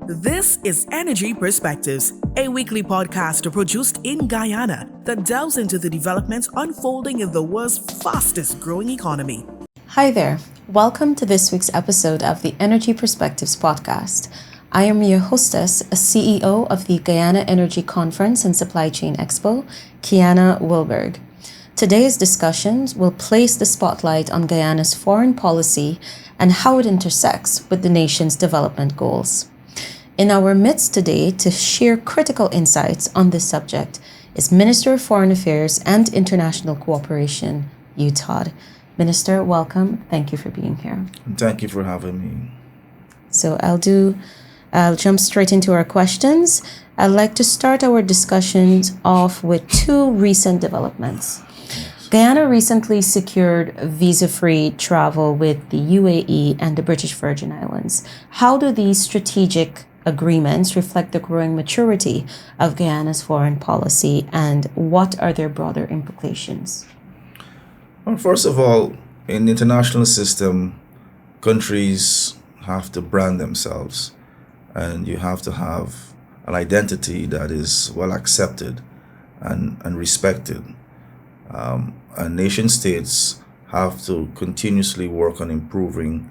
This is Energy Perspectives, a weekly podcast produced in Guyana that delves into the developments unfolding in the world's fastest growing economy. Hi there. Welcome to this week's episode of the Energy Perspectives podcast. I am your hostess, a CEO of the Guyana Energy Conference and Supply Chain Expo, Kiana Wilberg. Today's discussions will place the spotlight on Guyana's foreign policy and how it intersects with the nation's development goals. In our midst today to share critical insights on this subject is Minister of Foreign Affairs and International Cooperation, Hugh Todd. Minister, welcome. Thank you for being here. Thank you for having me. So I'll jump straight into our questions. I'd like to start our discussions off with two recent developments. Guyana recently secured visa-free travel with the UAE and the British Virgin Islands. How do these strategic agreements reflect the growing maturity of Guyana's foreign policy, and what are their broader implications? Well, first of all, in the international system, countries have to brand themselves, and you have to have an identity that is well accepted and respected. And nation states have to continuously work on improving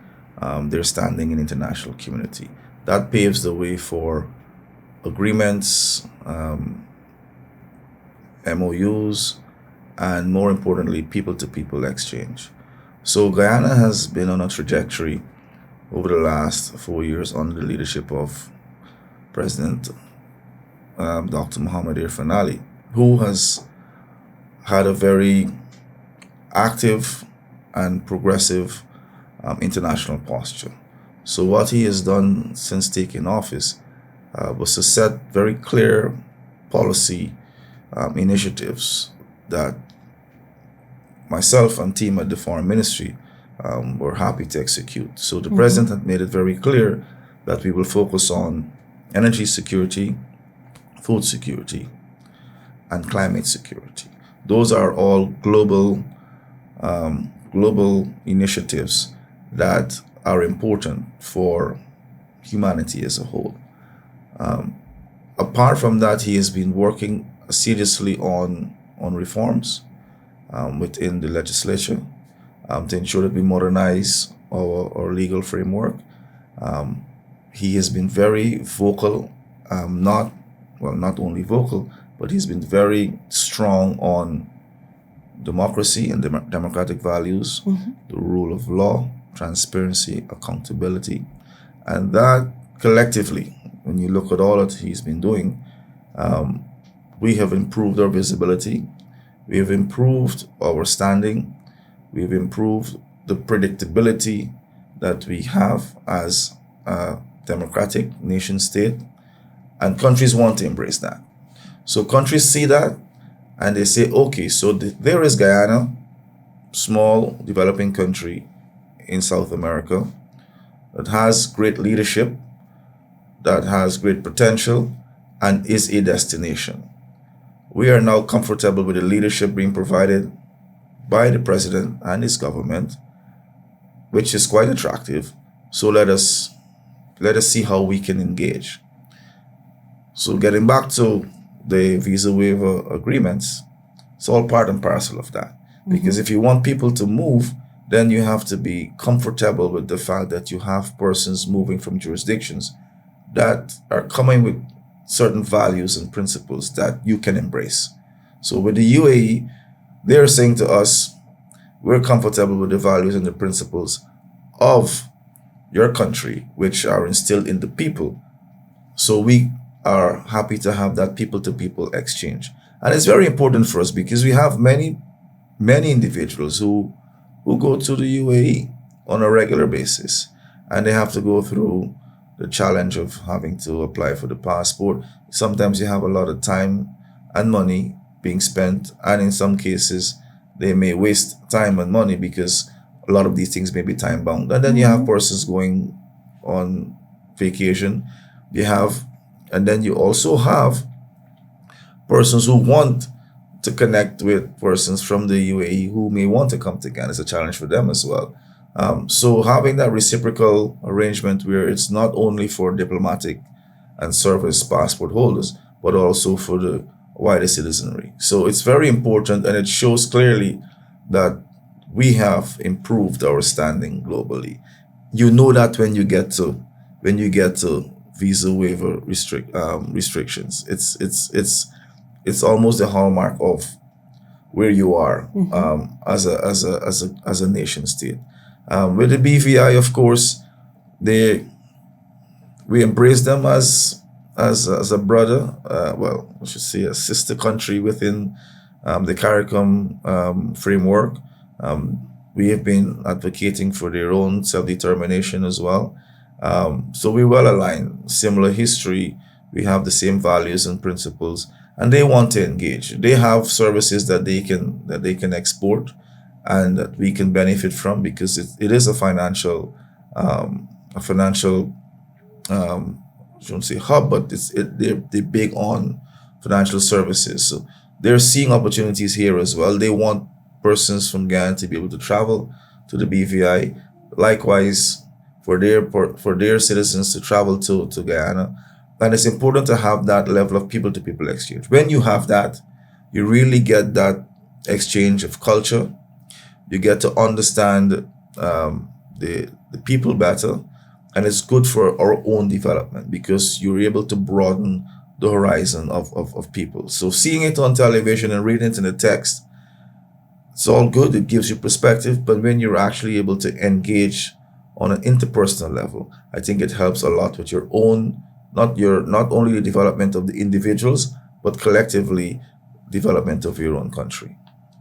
their standing in the international community. That paves the way for agreements, MOUs, and more importantly, people-to-people exchange. So Guyana has been on a trajectory over the last 4 years under the leadership of President Dr. Mohammed Irfaan Ali, who has had a very active and progressive international posture. So what he has done since taking office was to set very clear policy initiatives that myself and team at the Foreign Ministry were happy to execute. So the President had made it very clear that we will focus on energy security, food security, and climate security. Those are all global initiatives that are important for humanity as a whole. Apart from that, he has been working seriously on reforms within the legislature to ensure that we modernize our legal framework. He has been very vocal, not only vocal, but he's been very strong on democracy and democratic values, the rule of law, transparency, accountability. And that collectively, when you look at all that he's been doing, we have improved our visibility, we have improved our standing, we've improved the predictability that we have as a democratic nation state, and countries want to embrace that. So countries see that and they say, okay, so there is Guyana, small developing country in South America that has great leadership, that has great potential, and is a destination. We are now comfortable with the leadership being provided by the president and his government, which is quite attractive. So let us see how we can engage. So getting back to the visa waiver agreements, it's all part and parcel of that. Because if you want people to move, then you have to be comfortable with the fact that you have persons moving from jurisdictions that are coming with certain values and principles that you can embrace. So with the UAE, they're saying to us, we're comfortable with the values and the principles of your country, which are instilled in the people. So we are happy to have that people-to-people exchange. And it's very important for us because we have many individuals who go to the UAE on a regular basis, and they have to go through the challenge of having to apply for the passport. Sometimes you have a lot of time and money being spent, and in some cases they may waste time and money because a lot of these things may be time bound. And then you have persons going on vacation. And then you also have persons who want to connect with persons from the UAE who may want to come to Ghana. It's a challenge for them as well. So having that reciprocal arrangement where it's not only for diplomatic and serve as passport holders, but also for the wider citizenry. So it's very important, and it shows clearly that we have improved our standing globally. You know that when you get to visa waiver restrictions, it's almost the hallmark of where you are as a nation state. With the BVI, of course, we embrace them as a brother. Well, I should say a sister country within the CARICOM framework. We have been advocating for their own self-determination as well. So we're well aligned, similar history. We have the same values and principles, and they want to engage. They have services that they can export and that we can benefit from, because it is a financial I shouldn't say hub, but they're big on financial services. So they're seeing opportunities here as well. They want persons from Guyana to be able to travel to the BVI. Likewise, for their citizens to travel to Guyana. And it's important to have that level of people-to-people exchange. When you have that, you really get that exchange of culture. You get to understand the people better, and it's good for our own development because you're able to broaden the horizon of people. So seeing it on television and reading it in the text, it's all good. It gives you perspective, but when you're actually able to engage on an interpersonal level, I think it helps a lot with your own, not only the development of the individuals, but collectively development of your own country.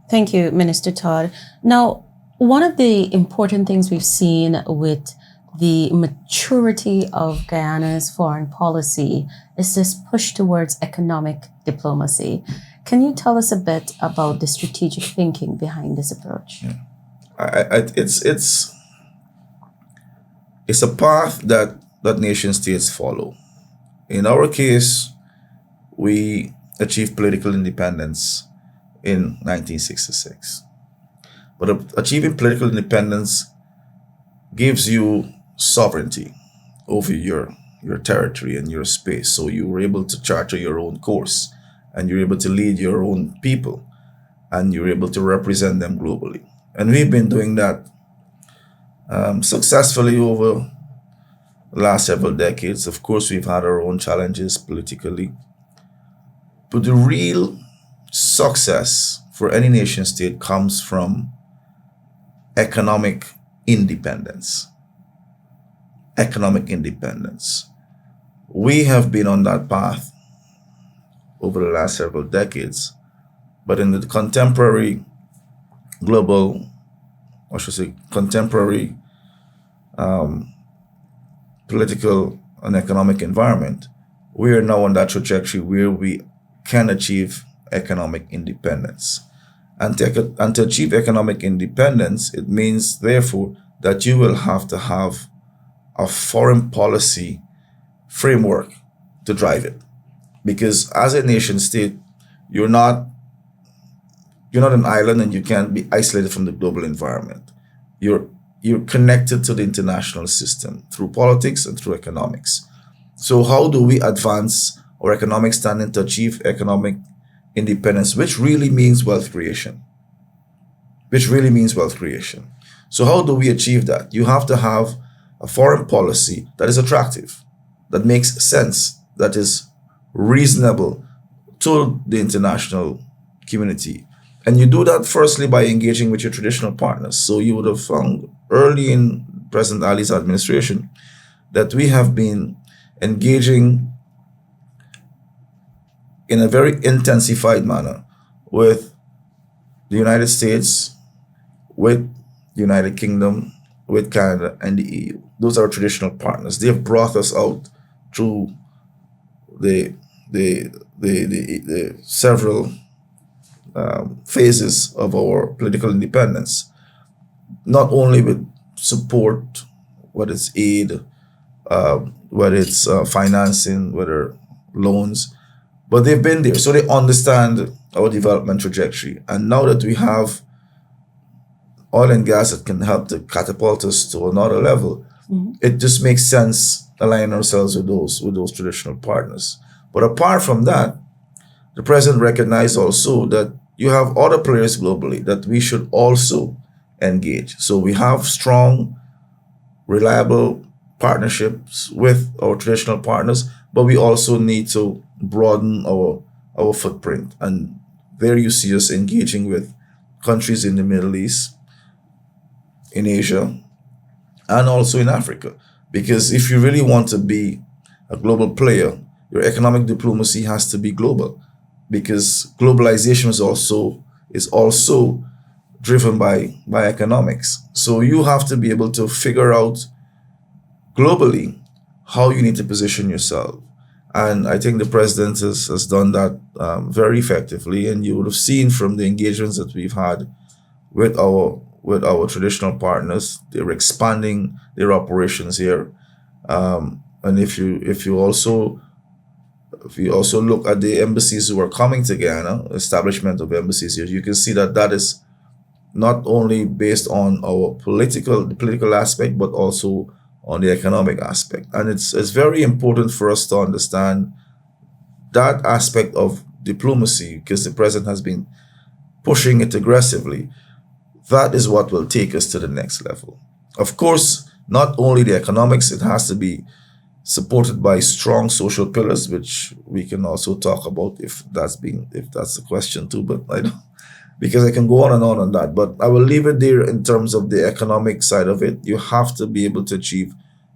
Thank you, Minister Todd. Now, one of the important things we've seen with the maturity of Guyana's foreign policy is this push towards economic diplomacy. Can you tell us a bit about the strategic thinking behind this approach? Yeah. It's a path that nation states follow. In our case, we achieved political independence in 1966. But achieving political independence gives you sovereignty over your territory and your space. So you were able to charter your own course, and you're able to lead your own people, and you're able to represent them globally. And we've been doing that successfully over the last several decades. Of course, we've had our own challenges politically, but the real success for any nation state comes from economic independence. Economic independence. We have been on that path over the last several decades, but in the contemporary global, or should I say contemporary political and economic environment, we are now on that trajectory where we can achieve economic independence. And to achieve economic independence, it means, therefore, that you will have to have a foreign policy framework to drive it. Because as a nation state, you're not an island, and you can't be isolated from the global environment. You're connected to the international system through politics and through economics. So how do we advance our economic standing to achieve economic independence, which really means wealth creation? So how do we achieve that? You have to have a foreign policy that is attractive, that makes sense, that is reasonable to the international community. And you do that firstly by engaging with your traditional partners. So you would have found early in President Ali's administration that we have been engaging in a very intensified manner with the United States, with the United Kingdom, with Canada and the EU. Those are traditional partners. They have brought us out through the several phases of our political independence, not only with support, whether it's aid, whether it's financing, whether loans, but they've been there. So they understand our development trajectory. And now that we have oil and gas that can help to catapult us to another level, it just makes sense align ourselves with those traditional partners. But apart from that, the president recognized also that you have other players globally that we should also engage. So we have strong, reliable partnerships with our traditional partners, but we also need to broaden our footprint. And there you see us engaging with countries in the Middle East, in Asia, and also in Africa. Because if you really want to be a global player, your economic diplomacy has to be global. Because globalization is also driven by economics. So you have to be able to figure out globally how you need to position yourself. And I think the president has done that very effectively. And you would have seen from the engagements that we've had with our traditional partners, they're expanding their operations here. And if you also look at the embassies who are coming to Guyana, establishment of embassies here, you can see that is not only based on the political aspect, but also on the economic aspect. And it's very important for us to understand that aspect of diplomacy, because the president has been pushing it aggressively. That is what will take us to the next level. Of course, not only the economics, it has to be supported by strong social pillars, which we can also talk about if that's the question too. But I don't, because I can go on and on that. But I will leave it there in terms of the economic side of it. You have to be able to achieve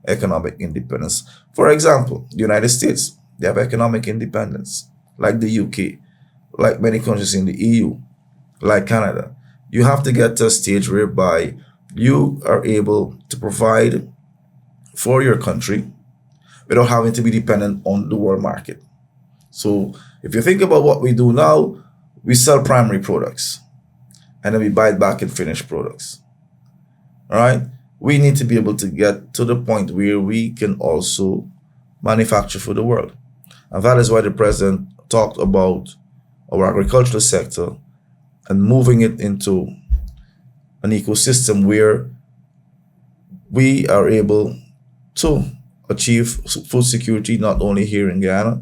economic independence. For example, the United States, they have economic independence, like the UK, like many countries in the EU, like Canada. You have to get to a stage whereby you are able to provide for your country without having to be dependent on the world market. So if you think about what we do now, we sell primary products and then we buy it back in finished products. All right? We need to be able to get to the point where we can also manufacture for the world. And that is why the president talked about our agricultural sector and moving it into an ecosystem where we are able to achieve food security, not only here in Guyana,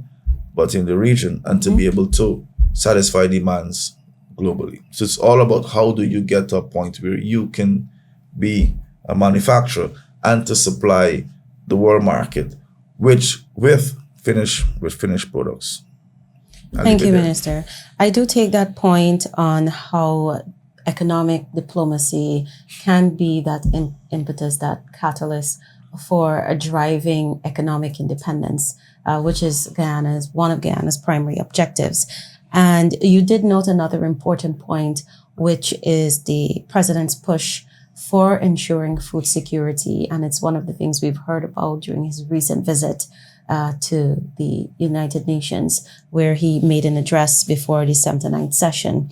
but in the region, and to be able to satisfy demands globally. So it's all about how do you get to a point where you can be a manufacturer and to supply the world market, with finished products. Thank you, Minister. I do take that point on how economic diplomacy can be that impetus, that catalyst for driving economic independence, which is one of Guyana's primary objectives. And you did note another important point, which is the president's push for ensuring food security. And it's one of the things we've heard about during his recent visit to the United Nations, where he made an address before the 79th session.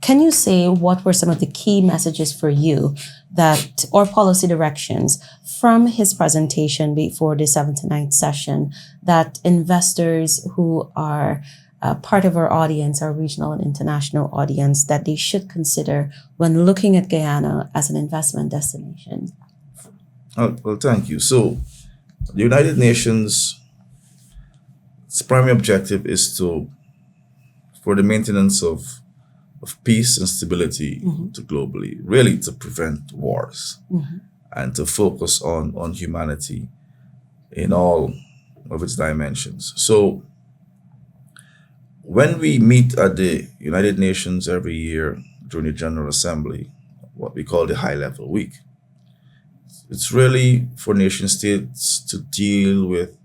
Can you say what were some of the key messages for you or policy directions from his presentation before the 79th session that investors who are part of our audience, our regional and international audience, that they should consider when looking at Guyana as an investment destination? Well, thank you. So the United Nations' primary objective is for the maintenance of peace and stability to globally, really to prevent wars and to focus on humanity in all of its dimensions. So when we meet at the United Nations every year during the General Assembly, what we call the High Level Week, it's really for nation states to deal with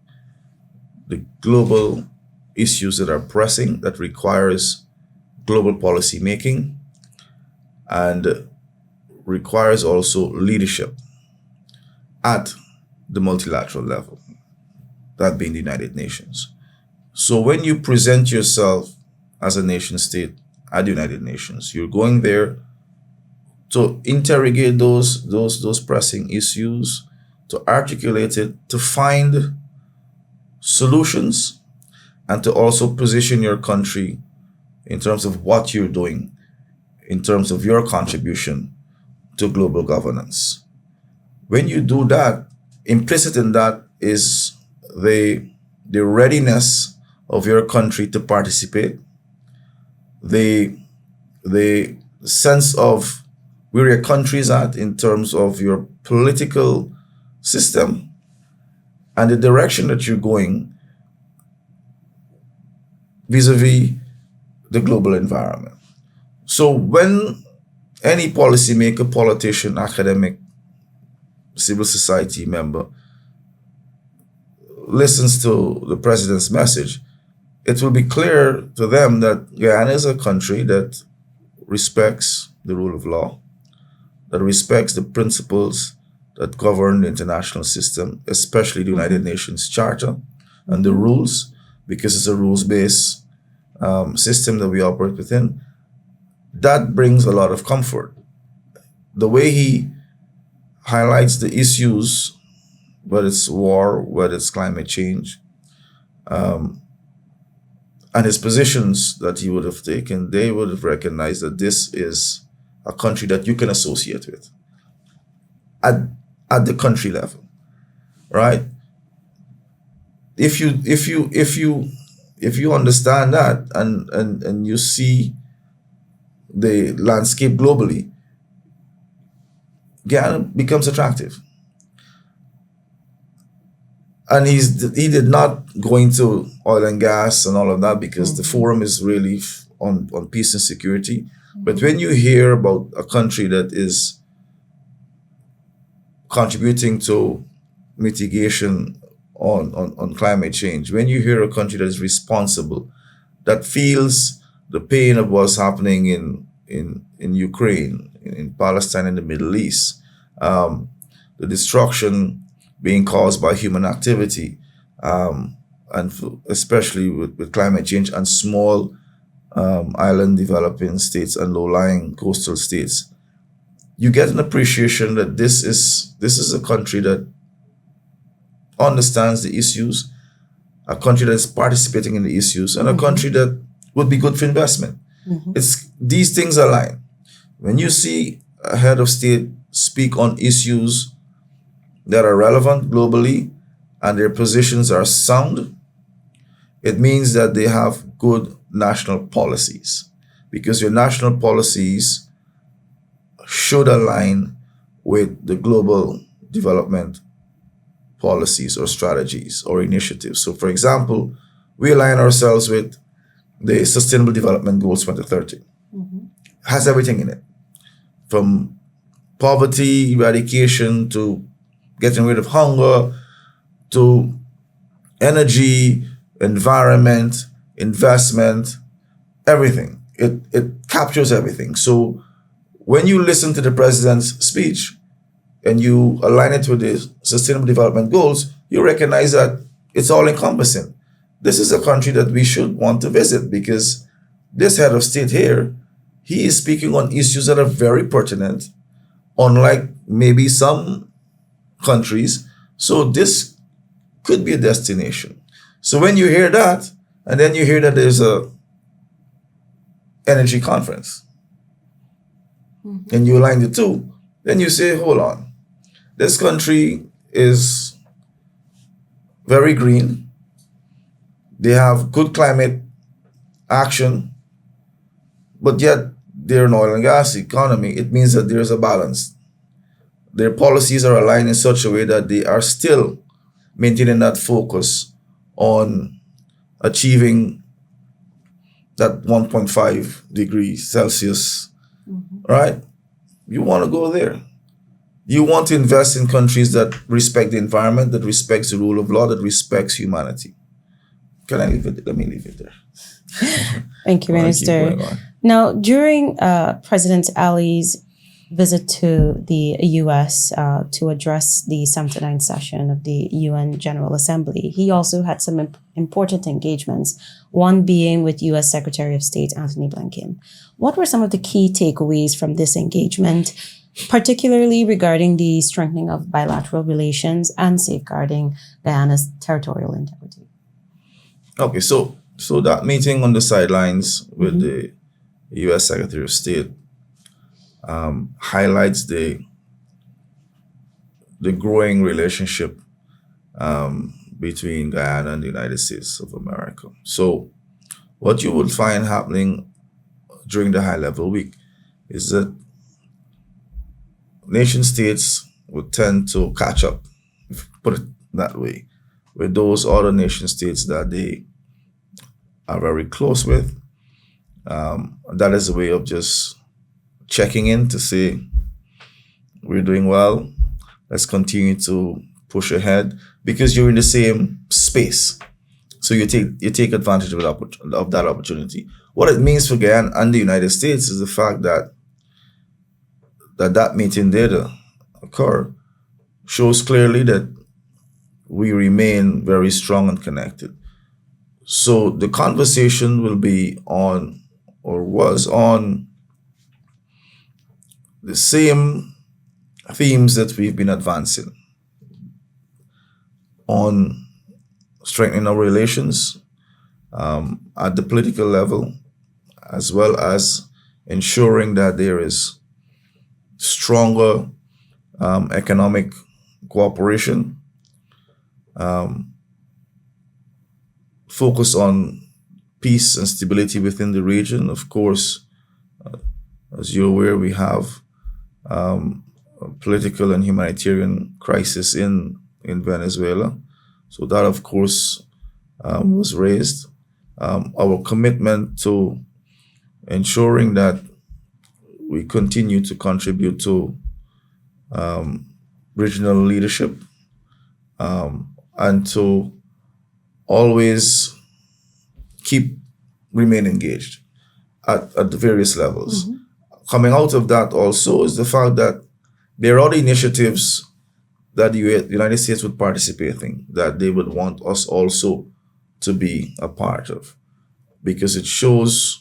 the global issues that are pressing, that requires global policy making and requires also leadership at the multilateral level, that being the United Nations. So when you present yourself as a nation state at the United Nations, you're going there to interrogate those pressing issues, to articulate it, to find solutions, and to also position your country in terms of what you're doing, in terms of your contribution to global governance. When you do that, implicit in that is the readiness of your country to participate, the sense of where your country is at in terms of your political system and the direction that you're going vis-a-vis the global environment. So when any policymaker, politician, academic, civil society member listens to the president's message, it will be clear to them that Guyana is a country that respects the rule of law, that respects the principles that govern the international system, especially the United Nations Charter and the rules, because it's a rules-based system that we operate within. That brings a lot of comfort. The way he highlights the issues, whether it's war, whether it's climate change, and his positions that he would have taken, they would have recognized that this is a country that you can associate with at the country level, right? If you understand that and you see the landscape globally, Guyana becomes attractive. And he did not go into oil and gas and all of that because the forum is really on peace and security. But when you hear about a country that is contributing to mitigation on climate change, when you hear a country that is responsible, that feels the pain of what's happening in Ukraine, in Palestine, in the Middle East, the destruction being caused by human activity, and especially with climate change and small island developing states and low-lying coastal states, you get an appreciation that this is a country that understands the issues, a country that is participating in the issues, and a country that would be good for investment. It's these things align. When you see a head of state speak on issues that are relevant globally and their positions are sound, it means that they have good national policies, because your national policies should align with the global development policies or strategies or initiatives. So, for example, we align ourselves with the Sustainable Development Goals 2030. Has everything in it, from poverty eradication to getting rid of hunger to energy, environment, investment, everything. It captures everything. So when you listen to the president's speech and you align it with the Sustainable Development Goals, you recognize that it's all encompassing. This is a country that we should want to visit, because this head of state here, he is speaking on issues that are very pertinent, unlike maybe some countries. So this could be a destination. So when you hear that, and then you hear that there's a energy conference, and you align the two, then you say, hold on, this country is very green. They have good climate action, but yet they're an oil and gas economy. It means that there's a balance. Their policies are aligned in such a way that they are still maintaining that focus on achieving that 1.5 degrees Celsius, right? You want to go there. You want to invest in countries that respect the environment, that respects the rule of law, that respects humanity. Can I leave it? Let me leave it there. Thank you, Minister. Now, during President Ali's visit to the U.S. To address the 79th session of the UN General Assembly, he also had some important engagements, one being with U.S. Secretary of State Antony Blinken. What were some of the key takeaways from this engagement, particularly regarding the strengthening of bilateral relations and safeguarding Guyana's territorial integrity? Okay, so that meeting on the sidelines with the U.S. Secretary of State highlights the the growing relationship between Guyana and the United States of America. So what you would find happening during the high level week is that nation states would tend to catch up, if you put it that way, with those other nation states that they are very close with. That is a way of just checking in to say, we're doing well, let's continue to push ahead, because you're in the same space. So you take advantage of that opportunity. What it means for Guyana and the United States is the fact that that meeting did occur shows clearly that we remain very strong and connected. So the conversation will be on, or was on, the same themes that we've been advancing on strengthening our relations at the political level, as well as ensuring that there is stronger economic cooperation, focus on peace and stability within the region. Of course, as you're aware, we have a political and humanitarian crisis in Venezuela. So that, of course, was raised. Our commitment to ensuring that we continue to contribute to regional leadership, and to always remain engaged at the various levels. Mm-hmm. Coming out of that also is the fact that there are other initiatives that the United States would participate in, that they would want us also to be a part of, because it shows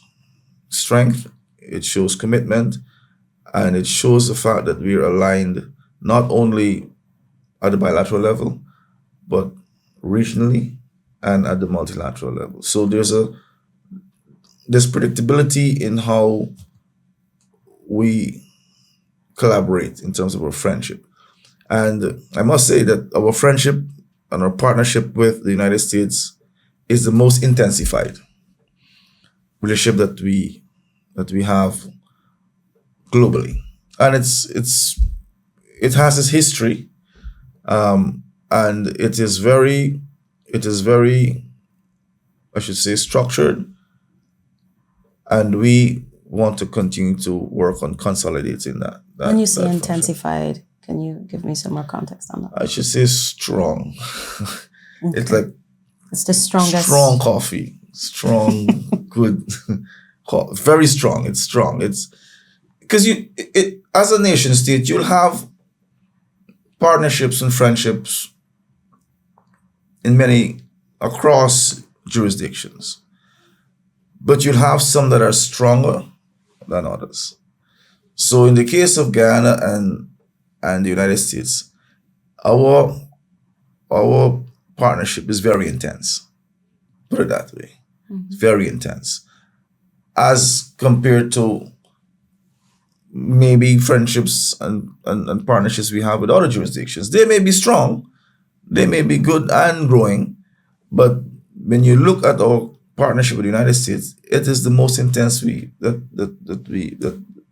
strength, it shows commitment, and it shows the fact that we're aligned not only at the bilateral level, but regionally and at the multilateral level. So there's predictability in how we collaborate in terms of our friendship. And I must say that our friendship and our partnership with the United States is the most intensified relationship that we have globally. And it has its history, and it is very, I should say, structured, and we want to continue to work on consolidating that. When you say intensified, can you give me some more context on that? I should say strong. Okay. It's the strongest. Strong coffee. Strong, good, very strong. It's strong. It's because as a nation state, you'll have partnerships and friendships across jurisdictions, but you'll have some that are stronger than others. So in the case of Guyana and the United States, our partnership is very intense. Put it that way. Mm-hmm. It's very intense. As compared to maybe friendships and partnerships we have with other jurisdictions. They may be strong, they may be good and growing, but when you look at our partnership with the United States, it is the most intense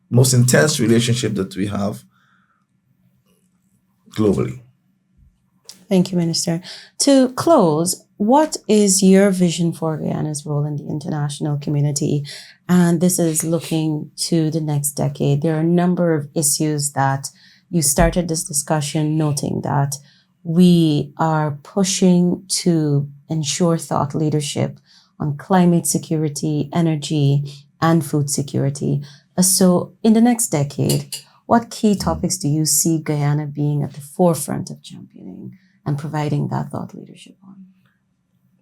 most intense relationship that we have globally. Thank you, Minister. To close, what is your vision for Guyana's role in the international community? And this is looking to the next decade. There are a number of issues that you started this discussion noting that we are pushing to ensure thought leadership on climate security, energy, and food security. So in the next decade, what key topics do you see Guyana being at the forefront of championing and providing that thought leadership on?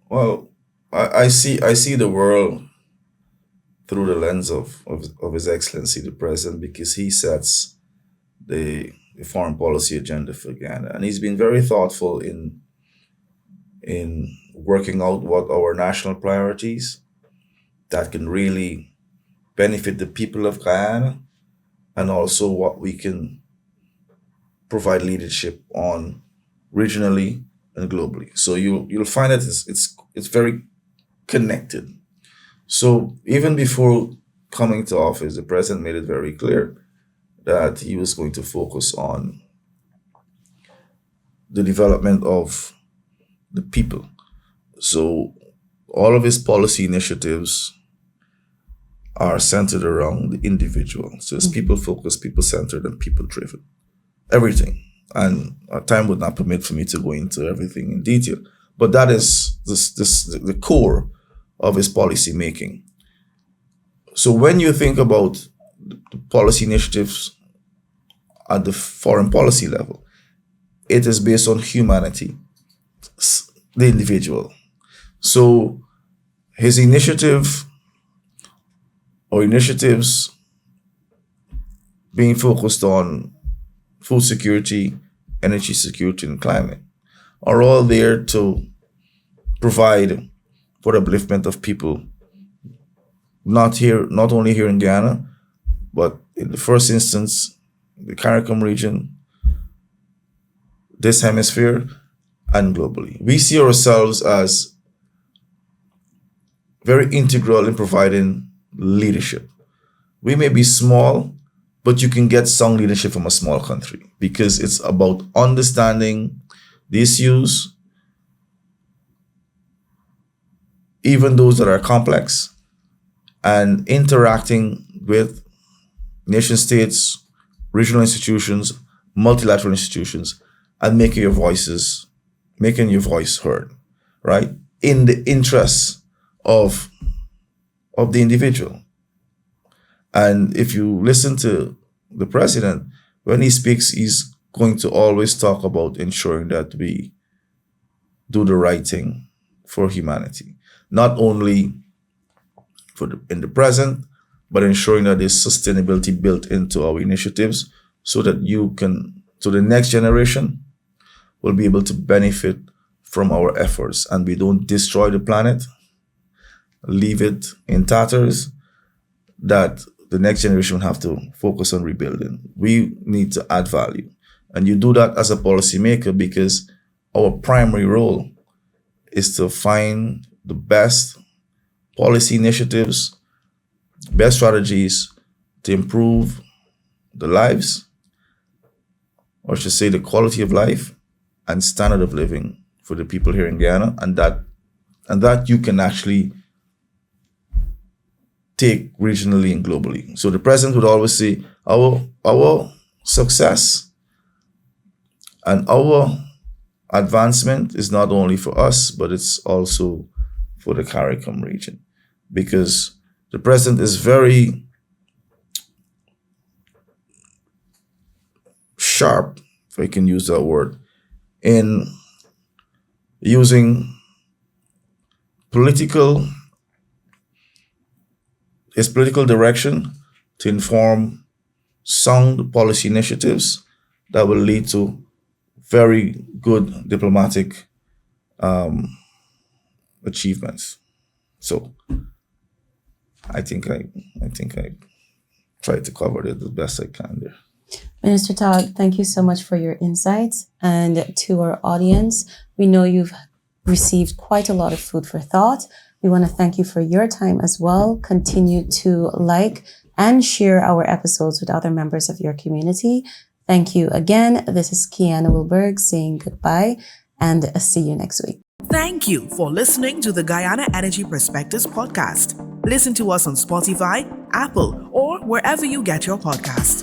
Well, I see the world through the lens of His Excellency the President, because he sets the foreign policy agenda for Guyana, and he's been very thoughtful in working out what our national priorities that can really benefit the people of Guyana, and also what we can provide leadership on regionally and globally. So you'll find that it's very connected. So even before coming to office, the president made it very clear that he was going to focus on the development of the people. So all of his policy initiatives are centered around the individual. So it's people focused, people centered, and people driven. Everything. And time would not permit for me to go into everything in detail. But that is the core of his policy making. So when you think about the policy initiatives at the foreign policy level, it is based on humanity, the individual. So his initiatives being focused on food security, energy security, and climate are all there to provide for the upliftment of people, not only here in Guyana, but in the first instance, the CARICOM region, this hemisphere, and globally. We see ourselves as very integral in providing leadership. We may be small, but you can get strong leadership from a small country because it's about understanding the issues, even those that are complex, and interacting with nation states, regional institutions, multilateral institutions, and making your voice heard, right? In the interests of the individual. And if you listen to the president, when he speaks, he's going to always talk about ensuring that we do the right thing for humanity, not only in the present, but ensuring that there's sustainability built into our initiatives so that the next generation will be able to benefit from our efforts and we don't destroy the planet, leave it in tatters, that the next generation will have to focus on rebuilding. We need to add value. And you do that as a policymaker because our primary role is to find the best policy initiatives, best strategies to improve the lives, or I should say the quality of life and standard of living for the people here in Guyana, and that you can actually take regionally and globally. So the president would always say our success and our advancement is not only for us, but it's also for the CARICOM region, because the president is very sharp, if I can use that word, in using his political direction to inform sound policy initiatives that will lead to very good diplomatic achievements. So I think I tried to cover it the best I can there. Minister Todd, thank you so much for your insights. And to our audience, we know you've received quite a lot of food for thought. We want to thank you for your time as well. Continue to like and share our episodes with other members of your community. Thank you again. This is Guyana Wilberg saying goodbye and see you next week. Thank you for listening to the Guyana Energy Perspectives podcast. Listen to us on Spotify, Apple, or wherever you get your podcasts.